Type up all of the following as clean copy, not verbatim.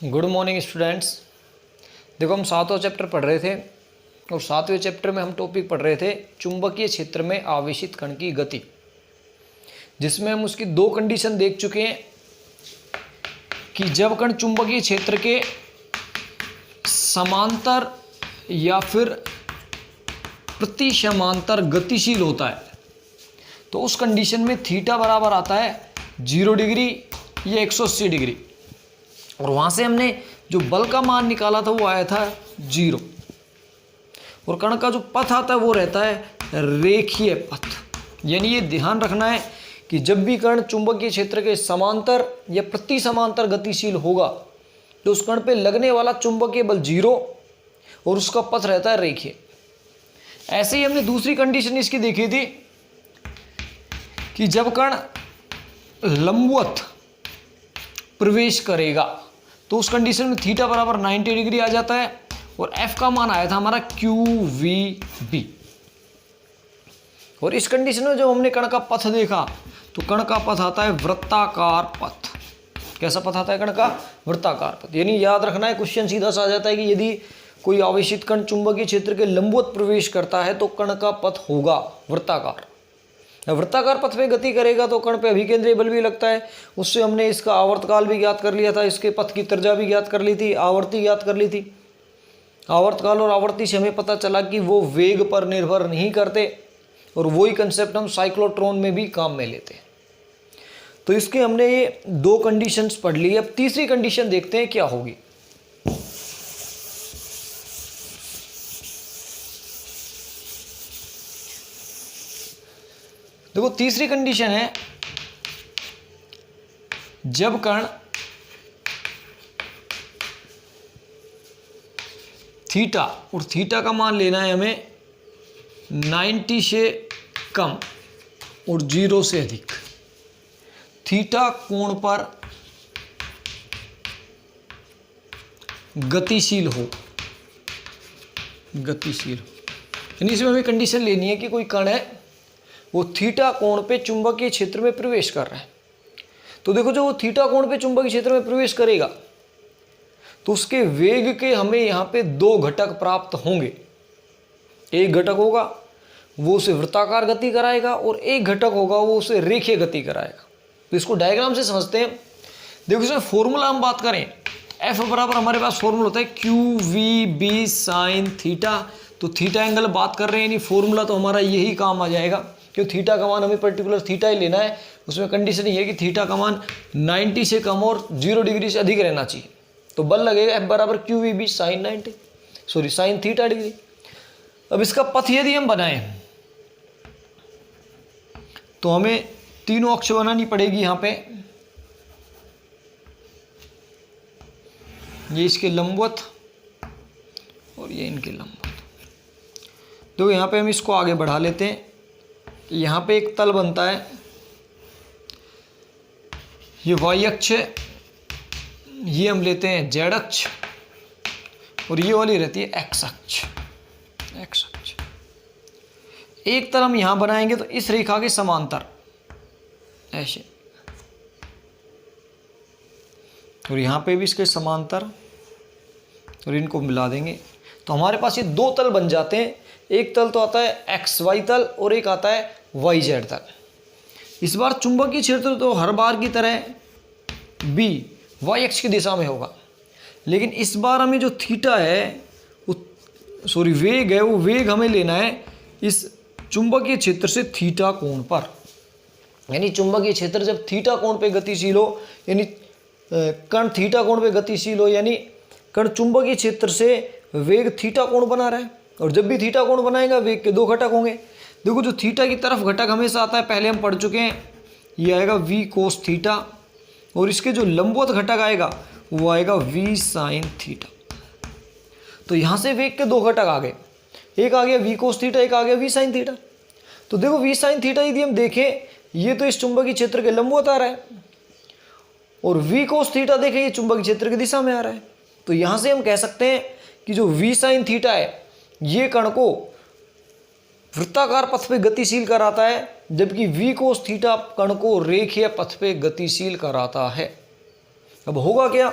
Good morning students. देखो हम 7वां chapter पढ़ रहे थे और 7वें चैप्टर में हम टॉपिक पढ़ रहे थे चुंबकीय क्षेत्र में आवेशित कण की गति, जिसमें हम उसकी दो कंडीशन देख चुके हैं कि जब कण चुंबकीय क्षेत्र के समांतर या फिर प्रति समांतर गतिशील होता है तो उस कंडीशन में थीटा बराबर आता है 0 डिग्री या 180 डिग्री, और वहाँ से हमने जो बल का मान निकाला था वो आया था 0, और कण का जो पथ आता है वो रहता है रेखीय पथ। यानी ये ध्यान रखना है कि जब भी कण चुंबकीय क्षेत्र के समांतर या प्रति समांतर गतिशील होगा तो उस कण पे लगने वाला चुंबकीय बल 0 और उसका पथ रहता है रेखीय। ऐसे ही हमने दूसरी कंडीशन इसकी देखी थी कि जब कण लंबवत प्रवेश करेगा तो उस कंडीशन में थीटा बराबर 90 डिग्री आ जाता है और एफ का मान आया था हमारा QVB। और इस कंडीशन में जब हमने कण का पथ देखा तो कण का पथ आता है वृत्ताकार पथ। कैसा पथ आता है कण का? वृत्ताकार पथ। यानी याद रखना है, क्वेश्चन सीधा सा आ जाता है कि यदि कोई आवेशित कण चुंबकीय क्षेत्र के लंबवत प्रवेश करता है तो कण का पथ होगा वृत्ताकार। वृत्ताकार पथ पे गति करेगा तो कण पे अभिकेंद्रीय बल भी लगता है। उससे हमने इसका आवर्तकाल भी ज्ञात कर लिया था, इसके पथ की त्रिज्या भी ज्ञात कर ली थी, आवर्ती ज्ञात कर ली थी। आवर्तकाल और आवर्ती से हमें पता चला कि वो वेग पर निर्भर नहीं करते, और वही कंसेप्ट हम साइक्लोट्रॉन में भी काम में लेते हैं। तो इसके हमने ये दो कंडीशंस पढ़ ली। अब तीसरी कंडीशन देखते हैं क्या होगी। देखो तीसरी कंडीशन है जब कण थीटा, और थीटा का मान लेना है हमें 90 से कम और 0 से अधिक, थीटा कोण पर गतिशील हो। यानी इसमें हमें कंडीशन लेनी है कि कोई कण है वो थीटा कोण पे चुंबकीय क्षेत्र में प्रवेश कर रहा है। तो देखो जो वो थीटा कोण पे चुंबकीय क्षेत्र में प्रवेश करेगा तो उसके वेग के हमें यहाँ पे दो घटक प्राप्त होंगे। एक घटक होगा वो उसे वृत्ताकार गति कराएगा और एक घटक होगा वो उसे रेखीय गति कराएगा। तो इसको डायग्राम से समझते हैं। देखो इसमें फॉर्मूला हम बात करें, एफ बराबर हमारे पास फॉर्मूला होता है QVB साइन थीटा। तो थीटा एंगल बात कर रहे हैं, यानी फॉर्मूला तो हमारा यही काम आ जाएगा, क्यों थीटा का मान हमें पर्टिकुलर थीटा ही लेना है। उसमें कंडीशन ये है कि थीटा का मान 90 से कम और 0 डिग्री से अधिक रहना चाहिए। तो बल लगेगा एफ बराबर QVB साइन थीटा डिग्री। अब इसका पथ यदि हम बनाएं तो हमें तीनों अक्ष बनानी पड़ेगी। यहाँ पे ये इसके लंबवत और ये इनके लंबवत। तो यहाँ पे हम इसको आगे बढ़ा लेते हैं। यहाँ पे एक तल बनता है, ये y अक्ष है, ये हम लेते हैं z अक्ष, और ये वाली रहती है x अक्ष। एक तल हम यहाँ बनाएंगे तो इस रेखा के समांतर ऐसे, और यहाँ पे भी इसके समांतर, और इनको मिला देंगे तो हमारे पास ये दो तल बन जाते हैं। एक तल तो आता है XY तल और एक आता है YZ तल। इस बार चुंबकीय क्षेत्र तो हर बार की तरह B Y अक्ष की दिशा में होगा, लेकिन इस बार हमें जो थीटा है वेग है, वो वेग हमें लेना है इस चुंबकीय क्षेत्र से थीटा कोण पर। यानी चुंबकीय क्षेत्र जब थीटा कोण पे गतिशील हो, यानी कण थीटा कोण पे गतिशील हो, यानी कण चुंबकीय क्षेत्र से वेग थीटा कोण बना रहा है, और जब भी थीटा कोण बनाएगा वेग के दो घटक होंगे। देखो जो थीटा की तरफ घटक हमेशा आता है, पहले हम पढ़ चुके हैं, ये आएगा V cos थीटा, और इसके जो लंबवत घटक आएगा वो आएगा V साइन थीटा। तो यहाँ से वेग के दो घटक आ गए, एक आ गया V cos थीटा, एक आ गया V साइन थीटा। तो देखो V साइन थीटा यदि हम देखें, ये तो इस चुंबकीय क्षेत्र के लंबवत आ रहा है, और V cos थीटा देखें ये चुंबकीय क्षेत्र की दिशा में आ रहा है। तो यहाँ से हम कह सकते हैं कि जो V साइन थीटा है ये कण को वृत्ताकार पथ पे गतिशील कराता है, जबकि V cos थीटा कण को रेखीय पथ पे गतिशील कराता है। अब होगा क्या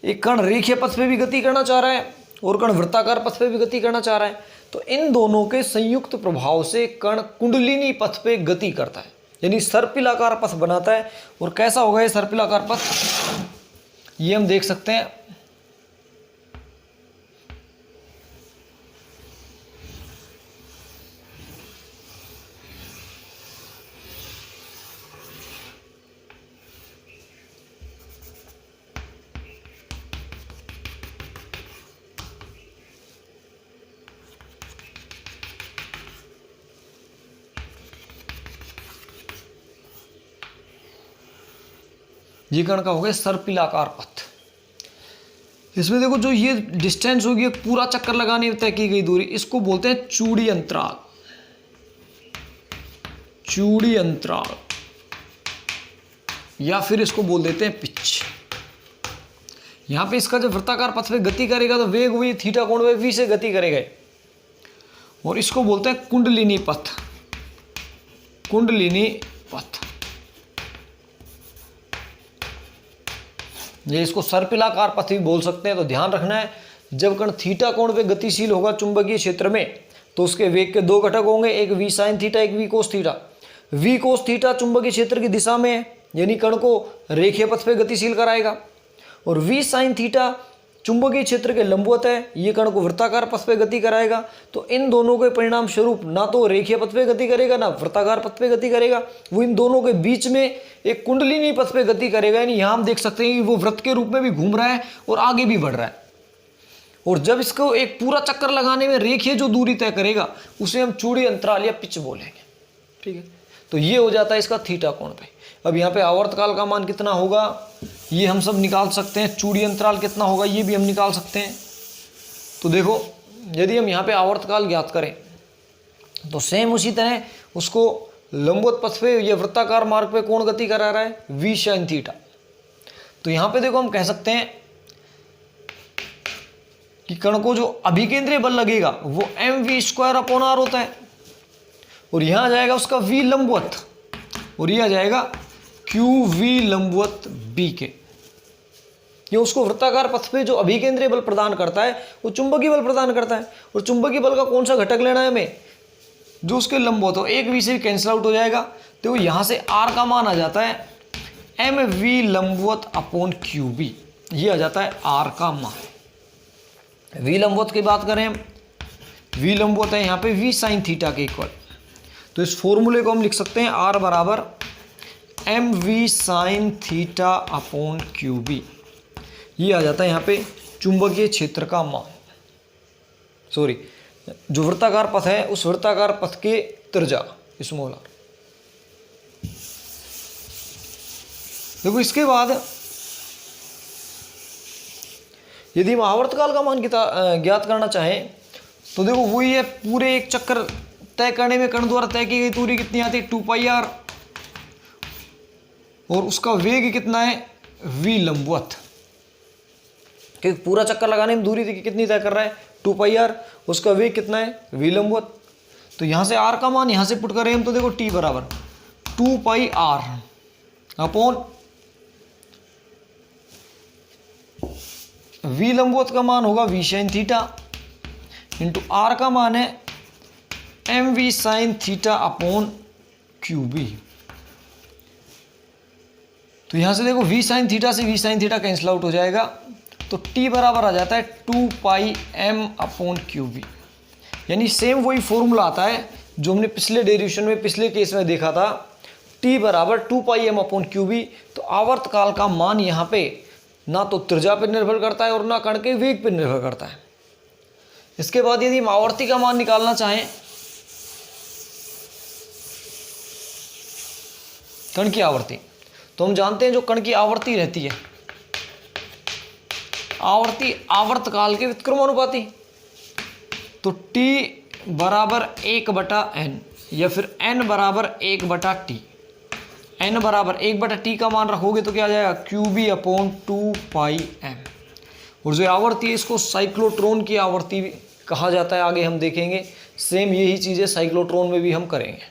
एक कण रेखीय पथ पे भी गति करना चाह रहा है और कण वृत्ताकार पथ पे भी गति करना चाह रहा है, तो इन दोनों के संयुक्त प्रभाव से कण कुंडलिनी पथ पे गति करता है, यानी सर्पिलाकार पथ बनाता है। और कैसा होगा ये सर्पिलाकार पथ, ये हम देख सकते हैं। ये कण का हो गया सर्पिलाकार पथ। इसमें देखो जो ये डिस्टेंस होगी, पूरा चक्कर लगाने में तय की गई दूरी, इसको बोलते हैं चूड़ी अंतराल। चूड़ी अंतराल या फिर इसको बोल देते हैं पिच। यहां पे इसका जब वृत्ताकार पथ पे गति करेगा तो वेग वही थीटा कोण पे v से गति करेगा, और इसको बोलते हैं कुंडलिनी पथ। कुंडलिनी पथ, ये इसको सर्पिलाकार पथ भी बोल सकते हैं। तो ध्यान रखना है, जब कण थीटा कोण पे गतिशील होगा चुंबकीय क्षेत्र में, तो उसके वेग के दो घटक होंगे, एक v sin थीटा, एक v cos theta. v cos theta चुंबकीय क्षेत्र की दिशा में है, यानी कण को रेखीय पथ पे गतिशील कराएगा, और v sin थीटा चुंबकीय क्षेत्र के लंबवत है, ये कण को वृत्ताकार पथ पे गति कराएगा। तो इन दोनों के परिणाम स्वरूप ना तो रेखीय पथ पे गति करेगा ना वृत्ताकार पथ पे गति करेगा, वो इन दोनों के बीच में एक कुंडलिनी पथ पे गति करेगा। यानी यहां हम देख सकते हैं कि वो वृत्त के रूप में भी घूम रहा है और आगे भी बढ़ रहा है। और जब इसको एक पूरा चक्कर लगाने में रेखीय जो दूरी तय करेगा उसे हम चूड़ी अंतराल या पिच बोलेंगे। ठीक है, तो ये हो जाता है इसका थीटा कोण पे। अब यहाँ पे आवर्तकाल का मान कितना होगा ये हम सब निकाल सकते हैं, चूड़ी अंतराल कितना होगा ये भी हम निकाल सकते हैं। तो देखो, यदि हम यहाँ पे आवर्तकाल ज्ञात करें तो सेम उसी तरह उसको लंबवत पथ पे या वृत्ताकार मार्ग पे कौन गति करा रहा है, v sin थीटा। तो यहाँ पे देखो हम कह सकते हैं कि कण को जो अभिकेंद्रीय बल लगेगा वो mv²/r होता है, और यहाँ आ जाएगा उसका v लंबवत, और ये आ जाएगा qv लंबवत b के। ये उसको वृत्ताकार पथ पे जो अभिकेंद्रीय बल प्रदान करता है वो चुंबकीय बल प्रदान करता है, और चुंबकीय बल का कौन सा घटक लेना है हमें, जो उसके लंबवत हो। एक v से भी कैंसिल आउट हो जाएगा, तो यहाँ से r का मान आ जाता है mv लंबवत अपॉन qb, ये आ जाता है r का मान। v लंबवत की बात करें हम, v लंबवत है यहाँ पे v sin थीटा के इक्वल, तो इस फॉर्मूले को हम लिख सकते हैं r बराबर mv sin theta upon qb, ये आ जाता है यहाँ पे चुंबकीय क्षेत्र का मान। सॉरी, जो वृत्ताकार पथ है उस वृत्ताकार पथ के त्रिज्या स्मॉल r। देखो इसके बाद यदि हम आवर्तकाल का मान ज्ञात करना चाहें तो देखो वही है, पूरे एक चक्कर तय करने में कण द्वारा तय की गई दूरी कितनी आती है 2πr, और उसका वेग कितना है v लंबवत, क्योंकि पूरा चक्कर लगाने में दूरी कितनी तय कर रहा है 2πr, उसका वेग कितना है v लंबवत। तो यहाँ से r का मान यहाँ से पुट करें हम तो देखो t बराबर 2πr अपॉन v लंबवत का मान होगा v sin theta into r का मान है mv sin theta upon qb। तो यहाँ से देखो v sin थीटा से v sin theta cancel out हो जाएगा, तो t बराबर आ जाता है 2πm अपॉन qb। यानी सेम वही फॉर्मूला आता है जो हमने पिछले डेरिवेशन में पिछले केस में देखा था, t बराबर 2πm अपॉन qb। तो आवर्तकाल का मान यहाँ पे ना तो त्रिज्या पर निर्भर करता है और ना कण के वेग पर निर्भर करता है। इसके बाद यदि हम आवर्ती का मान निकालना चाहें, कण की आवर्ती, तो हम जानते हैं जो कण की आवर्ती रहती है, आवर्ती आवर्तकाल के व्युत्क्रमानुपाती। तो t बराबर 1/n या फिर n बराबर 1/t। n बराबर 1/t का मान रखोगे तो क्या आ जाएगा qb अपॉन 2πm। और जो आवर्ती है इसको साइक्लोट्रॉन की आवर्ती कहा जाता है, आगे हम देखेंगे। सेम यही चीज़ें साइक्लोट्रॉन में भी हम करेंगे।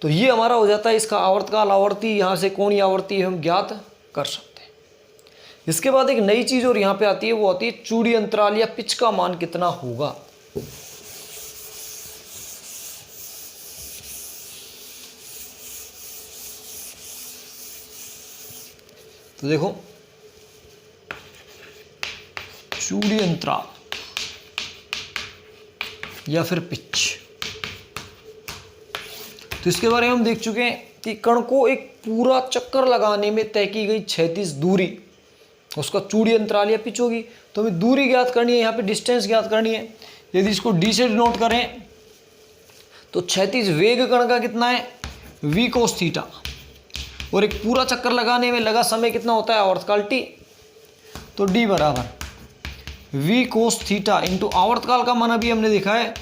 तो ये हमारा हो जाता है इसका आवर्तकाल आवर्ती, यहाँ से कोणीय आवर्ती हम ज्ञात कर सकते हैं। इसके बाद एक नई चीज और यहाँ पे आती है, वो आती है चूड़ी अंतराल या पिच का मान कितना होगा। तो देखो चूड़ी अंतराल या फिर पिच, तो इसके बारे में हम देख चुके हैं कि कण को एक पूरा चक्कर लगाने में तय की गई क्षैतिज दूरी उसका चूड़ी अंतराल या पिच होगी। तो हमें दूरी ज्ञात करनी है, यहाँ पे डिस्टेंस ज्ञात करनी है। यदि इसको डी से डिनोट करें तो क्षैतिज वेग कण का कितना है, v cos थीटा, और एक पूरा चक्कर लगाने में लगा समय कितना होता है, आवर्तकाल t। तो d बराबर v cos थीटा इंटू आवर्तकाल का मान अभी हमने देखा है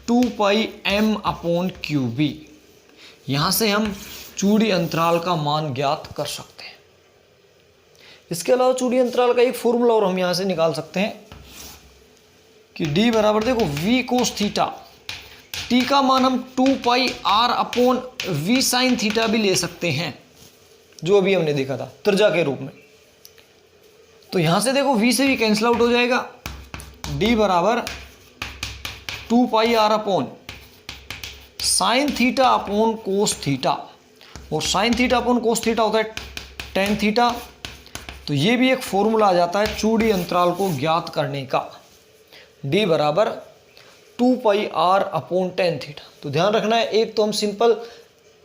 2πm/qb। यहाँ से हम चूड़ी अंतराल का मान ज्ञात कर सकते हैं। इसके अलावा चूड़ी अंतराल का एक फॉर्मूला और हम यहाँ से निकाल सकते हैं कि d बराबर देखो v cos थीटा, t का मान हम 2πr/v sin थीटा भी ले सकते हैं, जो अभी हमने देखा था त्रिज्या के रूप में। तो यहाँ से देखो v से भी कैंसिल आउट हो जाएगा, d बराबर 2πr/ sine theta upon cos theta, और sine theta upon cos theta होता है टेन थीटा। तो ये भी एक फॉर्मूला आ जाता है चूड़ी अंतराल को ज्ञात करने का, d बराबर 2πr/tan थीटा। तो ध्यान रखना है, एक तो हम सिंपल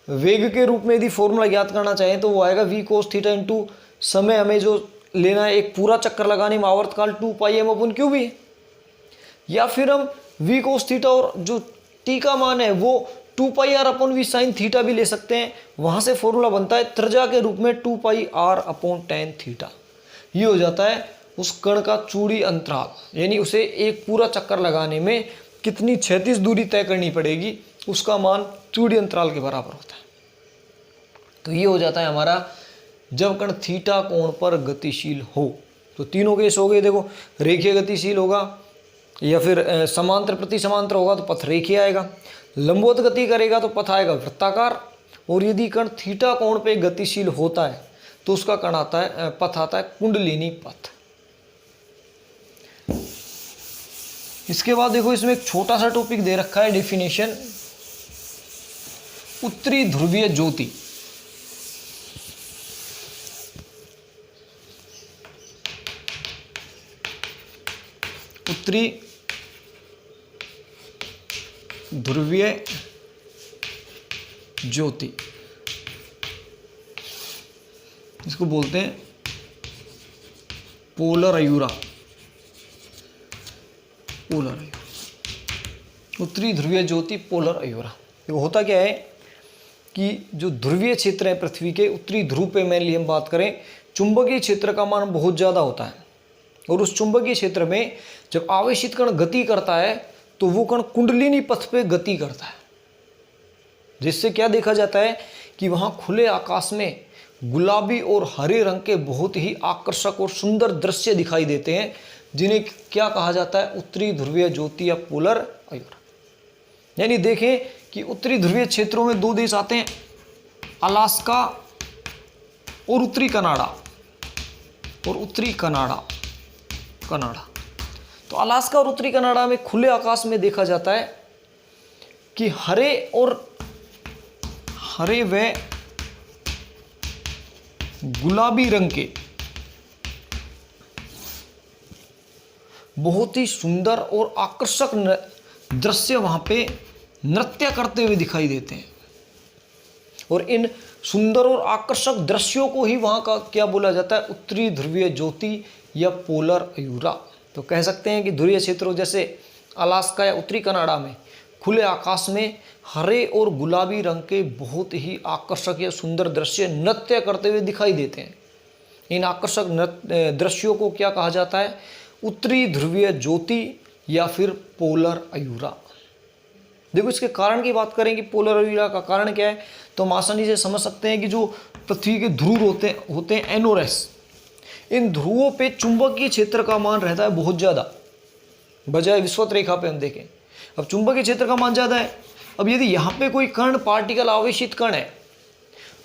वेग के रूप में यदि फॉर्मूला ज्ञात करना चाहें तो वो आएगा v cos थीटा इंटू समय हमें जो लेना है एक पूरा चक्कर लगाने में आवर्तकाल 2πm/qb, या फिर हम v cos थीटा और जो t का मान है वो 2πr/v sin थीटा भी ले सकते हैं। वहां से फॉर्मूला बनता है त्रिज्या के रूप में 2πr/tan थीटा। ये हो जाता है उस कण का चूड़ी अंतराल, यानी उसे एक पूरा चक्कर लगाने में कितनी क्षैतिज दूरी तय करनी पड़ेगी, उसका मान चूड़ी अंतराल के बराबर होता है। तो ये हो जाता है हमारा जब कण थीटा कोण पर गतिशील हो। तो तीनों केस हो गए, देखो रेखीय गतिशील होगा या फिर समांतर प्रति समांतर होगा तो पथ रेखीय आएगा, लंबवत गति करेगा तो पथ आएगा वृत्ताकार, और यदि कण थीटा कोण पे गतिशील होता है तो उसका कण आता है पथ आता है कुंडलिनी पथ। इसके बाद देखो इसमें एक छोटा सा टॉपिक दे रखा है डेफिनेशन, उत्तरी ध्रुवीय ज्योति। उत्तरी ध्रुवीय ज्योति इसको बोलते हैं पोलर अयूरा। पोलर अयूरा, उत्तरी ध्रुवीय ज्योति पोलर अयूरा। ये होता क्या है कि जो ध्रुवीय क्षेत्र है पृथ्वी के उत्तरी ध्रुव पे मेनली हम बात करें, चुंबकीय क्षेत्र का मान बहुत ज़्यादा होता है, और उस चुंबकीय क्षेत्र में जब आवेशित कण गति करता है तो वो कण कुंडलिनी पथ पे गति करता है, जिससे क्या देखा जाता है कि वहाँ खुले आकाश में गुलाबी और हरे रंग के बहुत ही आकर्षक और सुंदर दृश्य दिखाई देते हैं, जिन्हें क्या कहा जाता है, उत्तरी ध्रुवीय ज्योति या पोलर अयूरा। यानी देखें कि उत्तरी ध्रुवीय क्षेत्रों में दो देश आते हैं, अलास्का और उत्तरी कनाडा, और उत्तरी कनाडा। तो अलास्का और उत्तरी कनाडा में खुले आकाश में देखा जाता है कि हरे व गुलाबी रंग के बहुत ही सुंदर और आकर्षक दृश्य वहां पे नृत्य करते हुए दिखाई देते हैं, और इन सुंदर और आकर्षक दृश्यों को ही वहां का क्या बोला जाता है, उत्तरी ध्रुवीय ज्योति या पोलर अयूरा। तो कह सकते हैं कि ध्रुवीय क्षेत्रों जैसे अलास्का या उत्तरी कनाडा में खुले आकाश में हरे और गुलाबी रंग के बहुत ही आकर्षक या सुंदर दृश्य नृत्य करते हुए दिखाई देते हैं। इन आकर्षक दृश्यों को क्या कहा जाता है, उत्तरी ध्रुवीय ज्योति या फिर पोलर अयूरा। देखो इसके कारण की बात करें कि पोलर अयूरा का कारण क्या है, तो हम आसानी से समझ सकते हैं कि जो पृथ्वी के ध्रुव होते हैं एनोरेस, इन ध्रुवों पे चुंबकीय क्षेत्र का मान रहता है बहुत ज़्यादा, बजाय विषुवत रेखा पे हम देखें। अब चुंबकीय क्षेत्र का मान ज़्यादा है, अब यदि यहाँ पे कोई कण पार्टिकल आवेशित कण है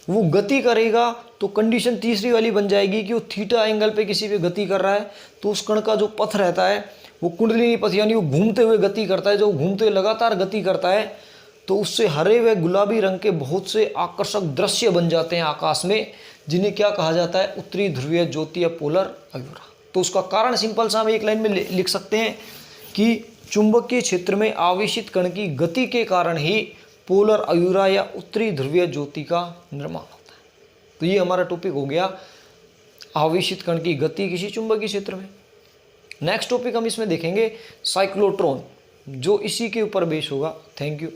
वो गति करेगा तो कंडीशन तीसरी वाली बन जाएगी कि वो थीटा एंगल पे किसी पे गति कर रहा है तो उस कण का जो पथ रहता है वो कुंडलिनी पथ यानी वो घूमते हुए गति करता है। जो घूमते हुए लगातार गति करता है तो उससे हरे व गुलाबी रंग के बहुत से आकर्षक दृश्य बन जाते हैं आकाश में, जिन्हें क्या कहा जाता है, उत्तरी ध्रुवीय ज्योति या पोलर अयूरा। तो उसका कारण सिंपल सा हम एक लाइन में लिख सकते हैं कि चुंबकीय क्षेत्र में आवेशित कण की गति के कारण ही पोलर अयूरा या उत्तरी ध्रुवीय ज्योति का निर्माण होता है। तो ये हमारा टॉपिक हो गया आवेशित कण की गति किसी चुंबकीय क्षेत्र में। नेक्स्ट टॉपिक हम इसमें देखेंगे साइक्लोट्रॉन, जो इसी के ऊपर बेस होगा। Thank you.